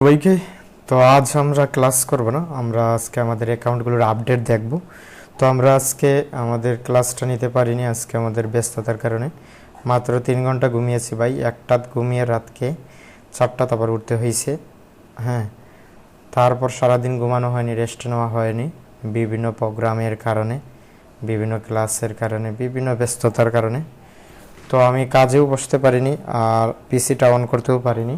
সবাইকে। তো আজ আমরা ক্লাস করব না, আমরা আজকে আমাদের অ্যাকাউন্টগুলোর আপডেট দেখব। তো আমরা আজকে আমাদের ক্লাসটা নিতে পারিনি, আজকে আমাদের ব্যস্ততার কারণে। মাত্র 3 ঘন্টা ঘুমিয়েছি ভাই, একটা ঘুমিয়ে রাতকে 4টা তারপর উঠতে হয়েছে। হ্যাঁ, তারপর সারাদিন ঘুমানো হয়নি, রেস্ট নেওয়া হয়নি, বিভিন্ন প্রোগ্রামের কারণে, বিভিন্ন ক্লাসের কারণে, বিভিন্ন ব্যস্ততার কারণে। তো আমি কাজেও বসতে পারিনি আর পিসিটা অন করতেও পারিনি।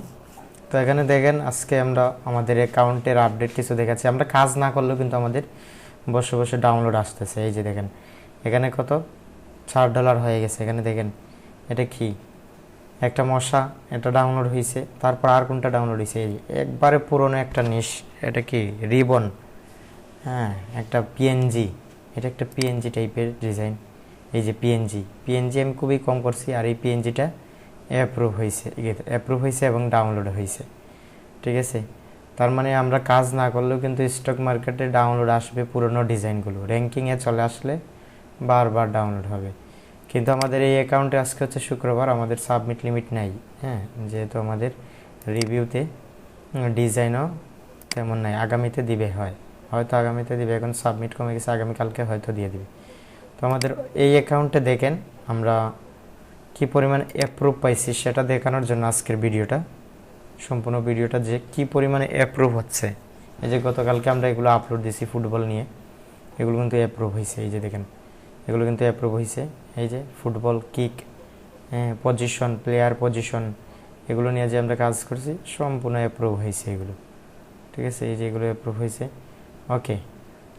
তো এখানে দেখেন আজকে আমরা আমাদের অ্যাকাউন্টের আপডেট কিছু দেখাচ্ছি। আমরা কাজ না করলেও কিন্তু আমাদের বসে বসে ডাউনলোড আসতেছে। এই যে দেখেন এখানে কত $4 হয়ে গেছে। এখানে দেখেন এটা কি, একটা মশা, এটা ডাউনলোড হয়েছে। তারপর আর কোনটা ডাউনলোড হয়েছে, এই একবারে পুরনো একটা নিশ, এটা কি রিবন। হ্যাঁ, একটা পিএনজি, এটা একটা পিএনজি টাইপের ডিজাইন। এই যে পিএনজি আমি খুবই কম করছি, আর এই পিএনজিটা অ্যাপ্রুভ হয়েছে এবং ডাউনলোড হয়েছে। ঠিক আছে, তার মানে আমরা কাজ না করলেও কিন্তু স্টক মার্কেটে ডাউনলোড আসবে পুরনো ডিজাইনগুলো, র্যাঙ্কিংয়ে চলে আসলে বারবার ডাউনলোড হবে। কিন্তু আমাদের এই অ্যাকাউন্টে আজকে হচ্ছে শুক্রবার, আমাদের সাবমিট লিমিট নাই। হ্যাঁ, যেহেতু আমাদের রিভিউতে ডিজাইনও তেমন নাই, আগামীতে দিবে, হয়তো আগামীতে দিবে, এখন সাবমিট কমে গেছে, আগামীকালকে হয়তো দিয়ে দিবে। তো আমাদের এই অ্যাকাউন্টে দেখেন আমরা কি পরিমাণ অ্যাপ্রুভ পাইছি সেটা দেখানোর জন্য আজকের ভিডিওটা, সম্পূর্ণ ভিডিওটা যে কি পরিমাণে অ্যাপ্রুভ হচ্ছে। এই যে গতকালকে আমরা এগুলো আপলোড দিয়েছি ফুটবল নিয়ে, এগুলো কিন্তু অ্যাপ্রুভ হয়েছে। এই যে দেখেন এগুলো কিন্তু অ্যাপ্রুভ হয়েছে। এই যে football kick, position, player position, এগুলো নিয়ে যে আমরা কাজ করছি সম্পূর্ণ অ্যাপ্রুভ হয়েছে এগুলো। ঠিক আছে, এই যে এগুলো অ্যাপ্রুভ হয়েছে। ওকে,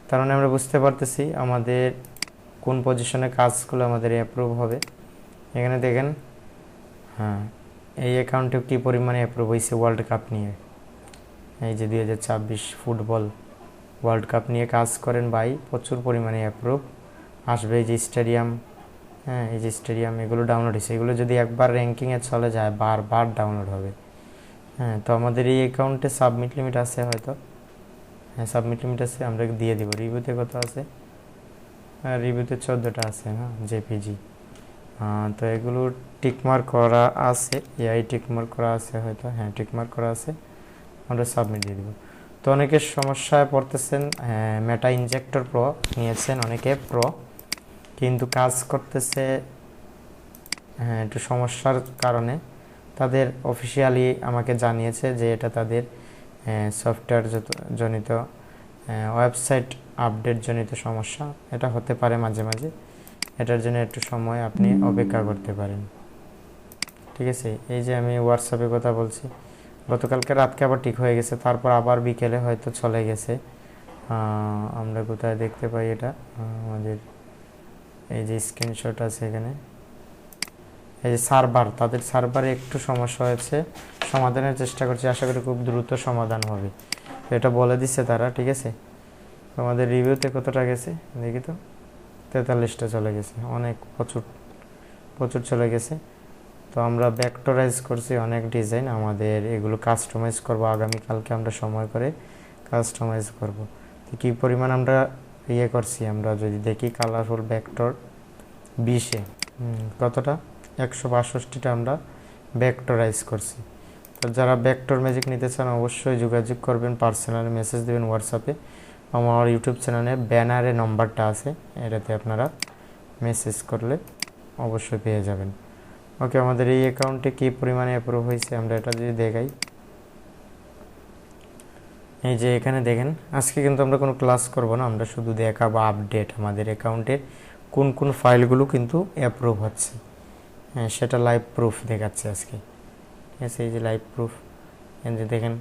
তার মানে আমরা বুঝতে পারতেছি আমাদের কোন পজিশনে কাজগুলো আমাদের অ্যাপ্রুভ হবে। এখানে দেখেন, হ্যাঁ, এই অ্যাকাউন্টে কী পরিমাণে অ্যাপ্রুভ হয়েছে ওয়ার্ল্ড কাপ নিয়ে। এই যে 2026 ফুটবল ওয়ার্ল্ড কাপ নিয়ে কাজ করেন ভাই, প্রচুর পরিমাণে অ্যাপ্রুভ আসবে। এই যে স্টেডিয়াম, হ্যাঁ, এই যে স্টেডিয়াম, এগুলো ডাউনলোড হয়েছে। এগুলো যদি একবার র্যাঙ্কিংয়ে চলে যায় বারবার ডাউনলোড হবে। হ্যাঁ, তো আমাদের এই অ্যাকাউন্টে সাবমিট লিমিট আছে হয়তো, হ্যাঁ সাবমিট লিমিট আছে, আমরা দিয়ে দিব। রিভিউতে কত আছে, হ্যাঁ রিভিউতে 14টা আছে, হ্যাঁ জেপিজি। তো এগুলো টিকমার্ক করা আছে, এআই টিকমার্ক করা আছে হয়তো, হ্যাঁ টিকমার্ক করা আছে, আমরা সাবমিট দিয়ে দেবো। তো অনেকে সমস্যায় পড়তেছেন, মেটা ইনজেক্টর প্রো নিয়েছেন অনেকে প্রো, কিন্তু কাজ করতেছে একটু সমস্যার কারণে। তাদের অফিসিয়ালি আমাকে জানিয়েছে যে এটা তাদের সফটওয়্যার জনিত, ওয়েবসাইট আপডেট জনিত সমস্যা, এটা হতে পারে মাঝে মাঝে। এটার জন্য একটু সময় আপনি অপেক্ষা করতে পারেন। ঠিক আছে, এই যে আমি হোয়াটসঅ্যাপে কথা বলছি, গতকালকে রাতকে আবার ঠিক হয়ে গেছে, তারপর আবার বিকেলে হয়তো চলে গেছে। আমরা কোথায় দেখতে পাই এটা, আমাদের এই যে স্ক্রিনশট আছে এখানে, এই যে সার্ভার, তাদের সার্ভারে একটু সমস্যা হয়েছে, সমাধানের চেষ্টা করছি, আশা করি খুব দ্রুত সমাধান হবে, এটা বলে দিচ্ছে তারা। ঠিক আছে, আমাদের রিভিউতে কতটা গেছে দেখি তো, 43টা চলে গেছে, অনেক প্রচুর প্রচুর চলে গেছে। তো আমরা ভেক্টরাইজ করছি অনেক ডিজাইন, আমাদের এগুলো কাস্টমাইজ করব, আগামীকালকে আমরা সময় করে কাস্টমাইজ করব। তো কী পরিমাণ আমরা করছি, আমরা যদি দেখি কালারফুল ভেক্টর 20-এ কতটা 162টা আমরা ভেক্টরাইজ করছি। তো যারা ভেক্টর ম্যাজিক নিতে চান অবশ্যই যোগাযোগ করবেন, পার্সোনালি মেসেজ দেবেন হোয়াটসঅ্যাপে, আমার ইউটিউব চ্যানেলে ব্যানারে নম্বরটা আছে, এটাতে আপনারা মেসেজ করলে অবশ্যই পেয়ে যাবেন। ওকে, আমাদের এই অ্যাকাউন্টে কী পরিমাণে অ্যাপ্রুভ হয়েছে আমরা এটা যদি দেখাই, এই যে এখানে দেখেন আজকে কিন্তু আমরা কোনো ক্লাস করব না, আমরা শুধু দেখাবো আপডেট আমাদের অ্যাকাউন্টের কোন কোন ফাইলগুলো কিন্তু অ্যাপ্রুভ হচ্ছে। হ্যাঁ, সেটা লাইভ প্রুফ দেখাচ্ছে আজকে। ঠিক আছে, এই যে লাইভ প্রুফ, এই যে দেখেন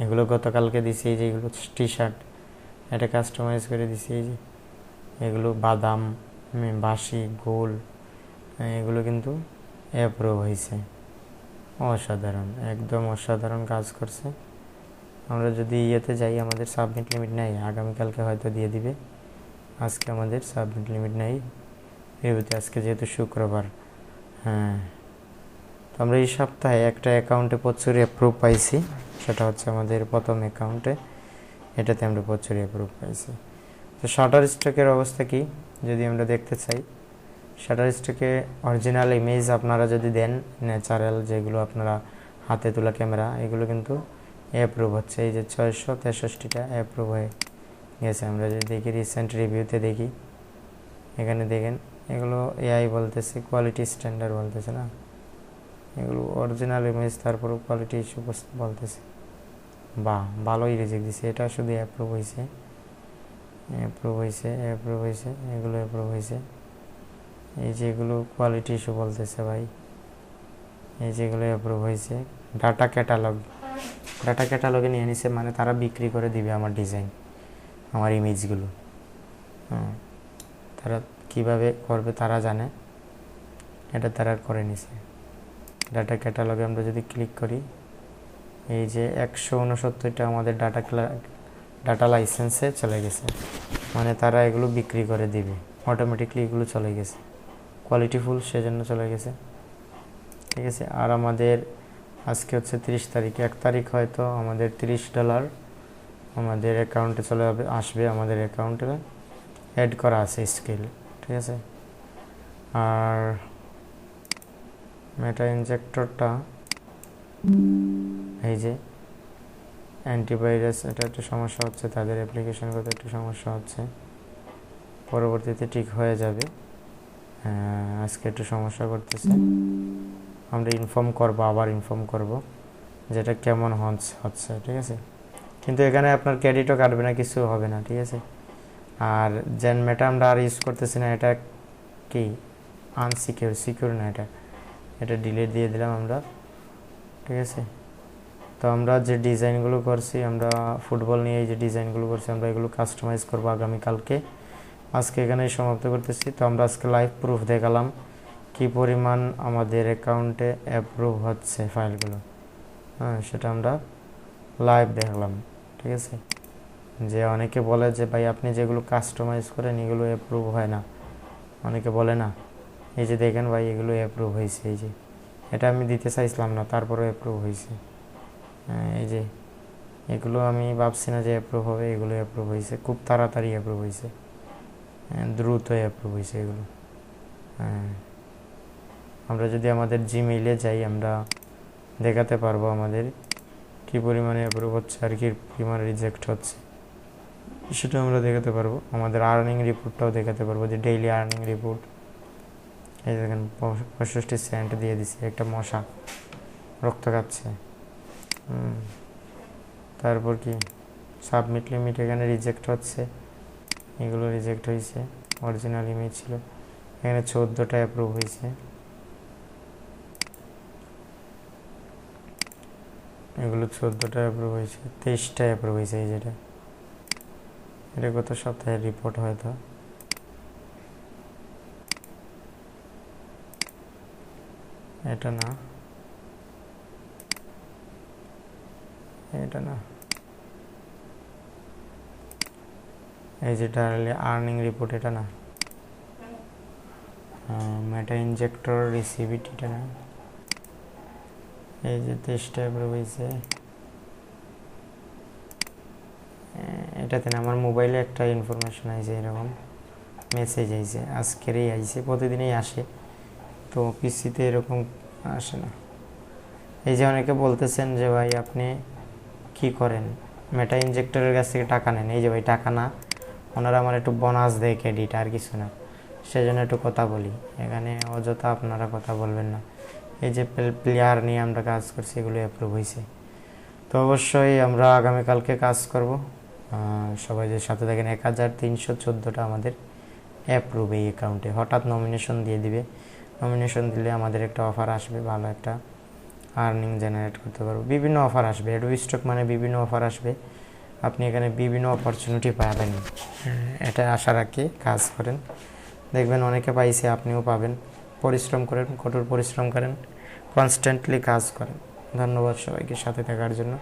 এগুলো গতকালকে দিছি, এই যে এগুলো টি শার্ট, এটা কাস্টমাইজ করে দিছি। এই যে এগুলো বাদাম, বাসি, গোল, এগুলো কিন্তু অ্যাপ্রুভ হয়েছে। অসাধারণ, একদম অসাধারণ কাজ করছে। আমরা যদি ইয়েতে যাই, আমাদের সাবমিট লিমিট নেই, আগামীকালকে হয়তো দিয়ে দিবে, আজকে আমাদের সাবমিট লিমিট নেই রিভিউতে, আজকে যেহেতু শুক্রবার। হ্যাঁ, তো আমরা এই সপ্তাহে একটা অ্যাকাউন্টে প্রচুর অ্যাপ্রুভ পাইছি, সেটা হচ্ছে আমাদের প্রথম অ্যাকাউন্টে, এটাতে আমরা প্রচুর অ্যাপ্রুভ পাইছি। তো শাটার স্টকের অবস্থা কি যদি আমরা দেখতে চাই, শাটার স্টকে অরিজিনাল ইমেজ আপনারা যদি দেন, ন্যাচারাল যেগুলো আপনারা হাতে তোলা ক্যামেরা, এগুলো কিন্তু অ্যাপ্রুভ হচ্ছে। এই যে 663টা অ্যাপ্রুভ হয়ে গেছে। আমরা যদি দেখি রিসেন্ট রিভিউতে দেখি, এখানে দেখেন এগুলো এআই বলতেছে, কোয়ালিটি স্ট্যান্ডার্ড বলতেছে না, এগুলো অরিজিনাল ইমেজ, তারপরে কোয়ালিটি ইস্যু বলতেছে। বাহ, ভালোই রিজেক্ট দিছে। এটা শুধু অ্যাপ্রুভ হয়েছে, অ্যাপ্রুভ হয়েছে, অ্যাপ্রুভ হয়েছে, এগুলো অ্যাপ্রুভ হয়েছে। এই যেগুলো কোয়ালিটি ইস্যু বলতেছে ভাই, এই যেগুলো অ্যাপ্রুভ হয়েছে। ডাটা ক্যাটালগে নিয়ে নিছে, মানে তারা বিক্রি করে দিবে আমার ডিজাইন, আমার ইমেজগুলো। তারা কিভাবে করবে তারা জানে, এটা তারা করে নিছে। ডাটা ক্যাটালগে আমরা যদি ক্লিক করি, এই যে 169টা আমাদের ডাটা লাইসেন্সে চলে গেছে, মানে তারা এগুলো বিক্রি করে দিবে অটোমেটিকলি, এগুলো চলে গেছে কোয়ালিটিফুল, সেজন্য চলে গেছে। ঠিক আছে। আর আমাদের আজকে হচ্ছে 30 তারিখ, 1 তারিখ হয়তো আমাদের $30 আমাদের অ্যাকাউন্টে আসবে, আমাদের অ্যাকাউন্টে অ্যাড করা আছে স্কেল। ঠিক আছে। আর মেটা ইনজেক্টরটা, এই যে অ্যান্টিভাইরাস, এটা একটু সমস্যা হচ্ছে, তাদের অ্যাপ্লিকেশন করতে একটু সমস্যা হচ্ছে, পরবর্তীতে ঠিক হয়ে যাবে। আজকে একটু সমস্যা করতেছে, আমরা ইনফর্ম করব, আবার ইনফর্ম করব যেটা কেমন হচ্ছে। ঠিক আছে। কিন্তু এখানে আপনার ক্রেডিটও কাটবে না, কিছু হবে না। ঠিক আছে। আর জেন মেটা আমরা আর ইউজ করতেছি না, এটা কি সিকিউর না, এটা ডিলিট দিয়ে দিলাম আমরা। ঠিক আছে। তো আমরা যে ডিজাইনগুলো করছি, আমরা ফুটবল নিয়ে এই যে ডিজাইনগুলো করছি, আমরা এগুলো কাস্টমাইজ করবো আগামীকালকে। আজকে এখানেই সমাপ্ত করতেছি। তো আমরা আজকে লাইভ প্রুফ দেখালাম কি পরিমাণ আমাদের অ্যাকাউন্টে অ্যাপ্রুভ হচ্ছে ফাইলগুলো, সেটা আমরা লাইভ দেখলাম। ঠিক আছে। যে অনেকে বলে যে ভাই আপনি যেগুলো কাস্টমাইজ করেন এগুলো অ্যাপ্রুভ হয় না, অনেকে বলে না। এই যে দেখেন ভাই, এগুলো অ্যাপ্রুভ হয়েছে। এই যে এটা আমি দিতে চাইছিলাম না, তারপরে অ্যাপ্রুভ হয়েছে। এই যে এগুলো আমি ভাবছি না যে অ্যাপ্রুভ হবে, এগুলো অ্যাপ্রুভ হয়েছে, খুব তাড়াতাড়ি অ্যাপ্রুভ হয়েছে, দ্রুত অ্যাপ্রুভ হয়েছে এগুলো। আমরা যদি আমাদের জিমেইলে যাই, আমরা দেখাতে পারবো আমাদের কী পরিমাণে অ্যাপ্রুভ হচ্ছে আর কী পরিমাণে রিজেক্ট হচ্ছে, সেটা আমরা দেখাতে পারবো। আমাদের আর্নিং রিপোর্টটাও দেখাতে পারবো, যে ডেইলি আর্নিং রিপোর্ট। এই দেখেন 65 সেন্ট দিয়ে দিছি, একটা মশা রক্ত খাচ্ছে। তারপর কি সাবমিট লিমিট, এখানে রিজেক্ট হচ্ছে, এগুলো রিজেক্ট হয়েছে, অরিজিনাল ইমেজ ছিল। এখানে 14টা অ্যাপ্রুভ হয়েছে, এগুলো 14টা অ্যাপ্রুভ হয়েছে, 23টা অ্যাপ্রুভ হয়েছে। এই যেটা, এটা গত সপ্তাহের রিপোর্ট হয়তো। এটা না, এটা না, এই যেটা আর্নিং রিপোর্ট, এটা না, মেটা ইনজেক্টর রিসিভিট, এটা না। এই যে 23টা অ্যাপ্রুভ হয়েছে, এটাতে না। আমার মোবাইলে একটা ইনফরমেশন আইছে, এরকম মেসেজ আইছে, আজকেরই আইছে, প্রতিদিনই আসে, তো পিসিতে এরকম আসে না। এই যে অনেকে বলতেছেন যে ভাই আপনি কি করেন, মেটা ইনজেক্টরের কাছ থেকে টাকা নেন। এই যে ভাই টাকা না, ওনারা আমার একটু বোনাস দেয়, ক্রেডিট, আর কিছু না। সেজন্য একটু কথা বলি, এখানে অযথা আপনারা কথা বলবেন না। এই যে প্লেয়ার নিয়ে আমরা কাজ করছি, এগুলো অ্যাপ্রুভ হয়েছে। তো অবশ্যই আমরা আগামীকালকে কাজ করব। সবাই যে সাথে দেখেন, 1314টা আমাদের অ্যাপ্রুভ এই অ্যাকাউন্টে। হঠাৎ নমিনেশন দিয়ে দিবে, নমিনেশন দিলে আমাদের একটা অফার আসবে, ভালো একটা আর্নিং জেনারেট করতে পারবো, বিভিন্ন অফার আসবে। অ্যাডোবি স্টক মানে বিভিন্ন অফার আসবে, আপনি এখানে বিভিন্ন অপরচুনিটি পাবেন। এটা আশা রাখি কাজ করেন, দেখবেন অনেকে পাইছে, আপনিও পাবেন। পরিশ্রম করেন, কঠোর পরিশ্রম করেন, কনস্ট্যান্টলি কাজ করেন। ধন্যবাদ সবাইকে সাথে থাকার জন্য।